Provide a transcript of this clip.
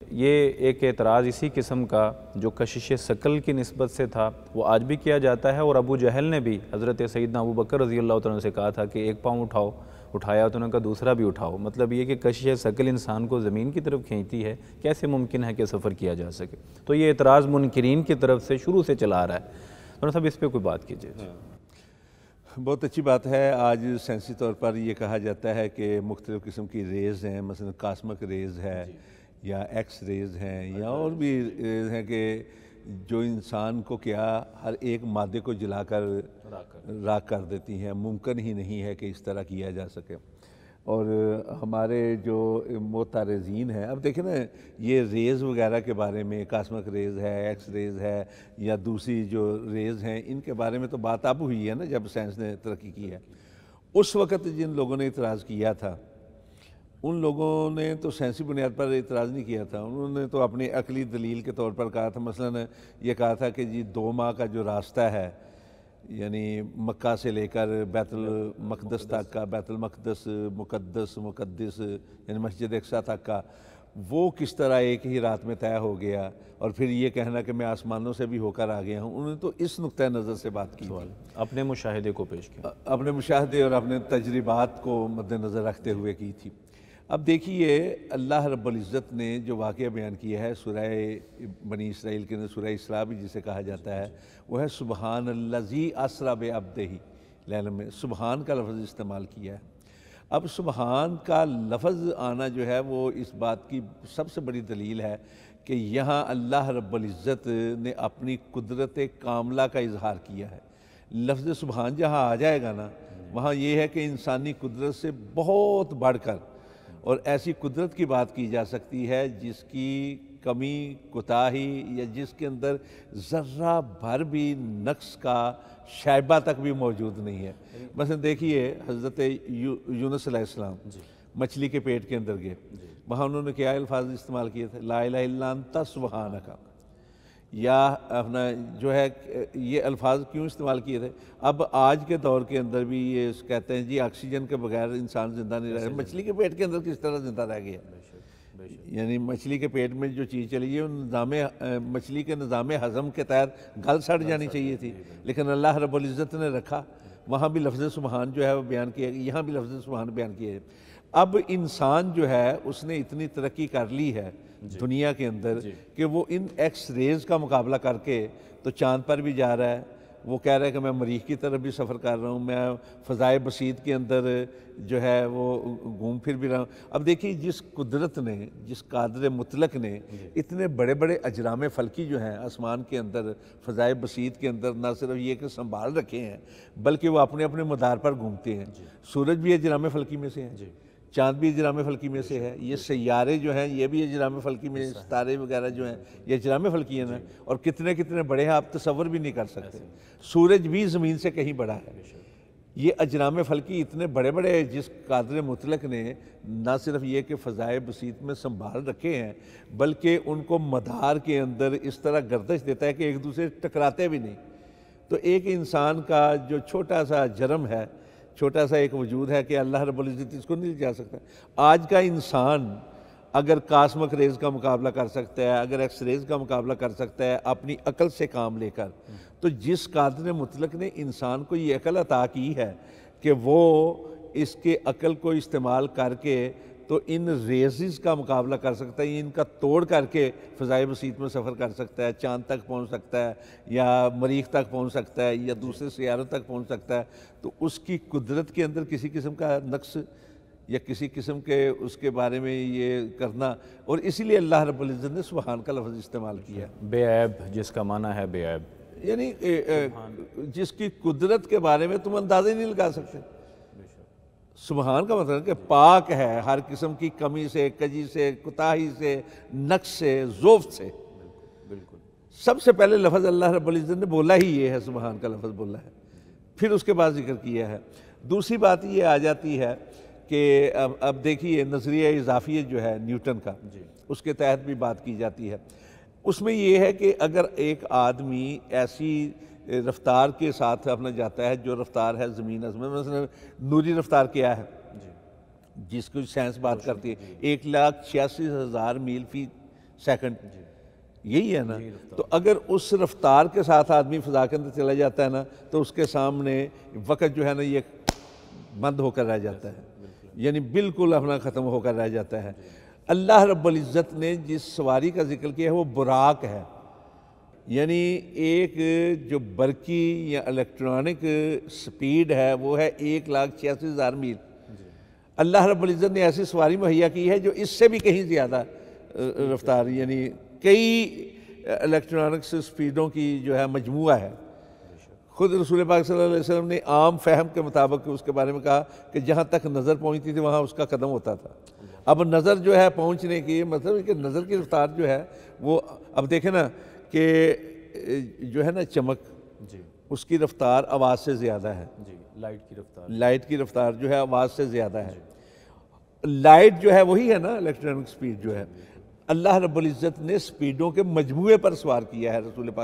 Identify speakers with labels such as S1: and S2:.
S1: یہ ایک اعتراض اسی قسم کا جو کشش ثقل کی نسبت سے تھا وہ آج بھی کیا جاتا ہے، اور ابو جہل نے بھی حضرت سیدنا ابو بکر رضی اللہ تعالیٰ عنہ سے کہا تھا کہ ایک پاؤں اٹھایا تو انہوں نے کہا دوسرا بھی اٹھاؤ۔ مطلب یہ کہ کشش ثقل انسان کو زمین کی طرف کھینچتی ہے، کیسے ممکن ہے کہ سفر کیا جا سکے؟ تو یہ اعتراض منکرین کی طرف سے شروع سے چلا آ رہا ہے۔ مولانا صاحب اس پہ کوئی بات کیجیے۔
S2: بہت اچھی بات ہے۔ آج سائنسی طور پر یہ کہا جاتا ہے کہ مختلف قسم کی ریز ہیں، مثلا کاسمک ریز ہے یا ایکس ریز ہیں یا اور بھی ریز ہیں کہ جو انسان کو کیا ہر ایک مادے کو جلا کر راکھ کر دیتی ہیں۔ ممکن ہی نہیں ہے کہ اس طرح کیا جا سکے۔ اور ہمارے جو معترضین ہیں، اب دیکھیں نا، یہ ریز وغیرہ کے بارے میں کاسمک ریز ہے، ایکس ریز ہے یا دوسری جو ریز ہیں، ان کے بارے میں تو بات اب ہوئی ہے نا جب سائنس نے ترقی کی ہے۔ اس وقت جن لوگوں نے اعتراض کیا تھا ان لوگوں نے تو سائنسی بنیاد پر اعتراض نہیں کیا تھا، انہوں نے تو اپنی عقلی دلیل کے طور پر کہا تھا۔ مثلا یہ کہا تھا کہ جی 2 ماہ کا جو راستہ ہے، یعنی مکہ سے لے کر بیت المقدس تک کا، بیت المقدس مقدس یعنی مسجد اقصیٰ تک کا، وہ کس طرح ایک ہی رات میں طے ہو گیا، اور پھر یہ کہنا کہ میں آسمانوں سے بھی ہو کر آ گیا ہوں۔ انہوں نے تو اس نقطۂ نظر سے بات کی تھی،
S1: اپنے مشاہدے کو پیش کیا،
S2: اپنے مشاہدے اور اپنے تجربات کو مد نظر رکھتے ہوئے کی تھی۔ اب دیکھیے اللہ رب العزت نے جو واقعہ بیان کیا ہے سورہ بنی اسرائیل کے اندر، سورہ اسراء بھی جسے کہا جاتا ہے، وہ ہے سبحان الذی اسریٰ بعبدہ لیلا میں، سبحان کا لفظ استعمال کیا ہے۔ اب سبحان کا لفظ آنا جو ہے وہ اس بات کی سب سے بڑی دلیل ہے کہ یہاں اللہ رب العزت نے اپنی قدرت کاملہ کا اظہار کیا ہے۔ لفظ سبحان جہاں آ جائے گا نا، وہاں یہ ہے کہ انسانی قدرت سے بہت بڑھ کر اور ایسی قدرت کی بات کی جا سکتی ہے جس کی کمی کوتاہی یا جس کے اندر ذرہ بھر بھی نقص کا شائبہ تک بھی موجود نہیں ہے۔ مثلا دیکھیے حضرت یونس علیہ السلام مچھلی کے پیٹ کے اندر گئے، وہاں انہوں نے کیا الفاظ استعمال کیے تھے؟ لا الہ الا انت سبحانک، یا اپنا جو ہے یہ الفاظ کیوں استعمال کیے تھے؟ اب آج کے دور کے اندر بھی یہ کہتے ہیں جی آکسیجن کے بغیر انسان زندہ نہیں رہ، مچھلی کے پیٹ کے اندر کس طرح زندہ رہ گیا؟ یعنی مچھلی کے پیٹ میں جو چیز چلی ہے مچھلی کے نظام ہضم کے تحت گل سڑ جانی چاہیے تھی، لیکن اللہ رب العزت نے رکھا۔ وہاں بھی لفظ سبحان جو ہے وہ بیان کیا، یہاں بھی لفظ سبحان بیان کیا ہے۔ اب انسان جو ہے اس نے اتنی ترقی کر لی ہے دنیا کے اندر کہ وہ ان ایکس ریز کا مقابلہ کر کے تو چاند پر بھی جا رہا ہے، وہ کہہ رہا ہے کہ میں مریخ کی طرف بھی سفر کر رہا ہوں، میں فضائے بسیط کے اندر جو ہے وہ گھوم پھر بھی رہا ہوں۔ اب دیکھیے جس قدرت نے، جس قادر مطلق نے اتنے بڑے بڑے اجرام فلکی جو ہیں آسمان کے اندر فضائے بسیط کے اندر نہ صرف یہ کہ سنبھال رکھے ہیں بلکہ وہ اپنے اپنے مدار پر گھومتے ہیں۔ سورج بھی اجرام فلکی میں سے ہے، چاند بھی اجرام فلکی میں سے ہے، یہ سیارے جو ہیں یہ بھی اجرام فلکی میں، ستارے وغیرہ جو ہیں یہ اجرام فلکی ہیں نا، اور کتنے کتنے بڑے ہیں آپ تصور بھی نہیں کر سکتے۔ سورج بھی زمین سے کہیں بڑا ہے۔ یہ اجرام فلکی اتنے بڑے بڑے جس قادر مطلق نے نہ صرف یہ کہ فضائے بسیط میں سنبھال رکھے ہیں بلکہ ان کو مدار کے اندر اس طرح گردش دیتا ہے کہ ایک دوسرے سے ٹکراتے بھی نہیں۔ تو ایک انسان کا جو چھوٹا سا جرم ہے، چھوٹا سا ایک وجود ہے کہ اللہ رب العزت اس کو نہیں جا سکتا۔ آج کا انسان اگر کاسمک ریز کا مقابلہ کر سکتا ہے، اگر ایکس ریز کا مقابلہ کر سکتا ہے اپنی عقل سے کام لے کر، تو جس قادر مطلق نے انسان کو یہ عقل عطا کی ہے کہ وہ اس کے عقل کو استعمال کر کے تو ان ریزز کا مقابلہ کر سکتا ہے، ان کا توڑ کر کے فضائے بسیط میں سفر کر سکتا ہے، چاند تک پہنچ سکتا ہے یا مریخ تک پہنچ سکتا ہے یا دوسرے سیاروں تک پہنچ سکتا ہے، تو اس کی قدرت کے اندر کسی قسم کا نقص یا کسی قسم کے اس کے بارے میں یہ کرنا، اور اسی لیے اللہ رب العزت نے سبحان کا لفظ استعمال کیا ہے۔
S1: بے عیب جس کا معنی ہے بے عیب،
S2: یعنی جس کی قدرت کے بارے میں تم اندازہ ہی نہیں لگا سکتے۔ سبحان کا مطلب کہ پاک ہے ہر قسم کی کمی سے، کجی سے، کوتاہی سے، نقص سے، ضعف سے۔
S1: بالکل
S2: سب سے پہلے لفظ اللہ رب العزت نے بولا ہی یہ ہے، سبحان کا لفظ بولا ہے، پھر اس کے بعد ذکر کیا ہے۔ دوسری بات یہ آ جاتی ہے کہ اب دیکھیے نظریہ اضافیہ جو ہے نیوٹن کا، اس کے تحت بھی بات کی جاتی ہے۔ اس میں یہ ہے کہ اگر ایک آدمی ایسی رفتار کے ساتھ اپنا جاتا ہے جو رفتار ہے زمین میں، مثلا نوری رفتار کیا ہے جس کو سائنس بات کرتی ہے، 1,86,000 میل فی سیکنڈ، یہی ہے نا۔ تو اگر اس رفتار کے ساتھ آدمی فضا کے اندر چلا جاتا ہے نا تو اس کے سامنے وقت جو ہے نا یہ بند ہو کر رہ جاتا ہے، یعنی بالکل اپنا ختم ہو کر رہ جاتا ہے۔ اللہ رب العزت نے جس سواری کا ذکر کیا ہے وہ براق ہے، یعنی ایک جو برقی یا الیکٹرانک سپیڈ ہے وہ ہے 1,86,000 میل۔ اللہ رب العزت نے ایسی سواری مہیا کی ہے جو اس سے بھی کہیں زیادہ رفتار، یعنی کئی الیکٹرانکس سپیڈوں کی جو ہے مجموعہ ہے۔ خود رسول پاک صلی اللہ علیہ وسلم نے عام فہم کے مطابق اس کے بارے میں کہا کہ جہاں تک نظر پہنچتی تھی وہاں اس کا قدم ہوتا تھا۔ اب نظر جو ہے پہنچنے کی مطلب ہے کہ نظر کی رفتار جو ہے وہ اب دیکھیں نا کہ جو ہے نا چمک، اس کی رفتار آواز سے زیادہ ہے، لائٹ کی رفتار جو ہے آواز سے زیادہ ہے۔ لائٹ جو ہے وہی ہے نا الیکٹرانک سپیڈ جو ہے، اللہ رب العزت نے سپیڈوں کے مجموعے پر سوار کیا ہے رسول پاک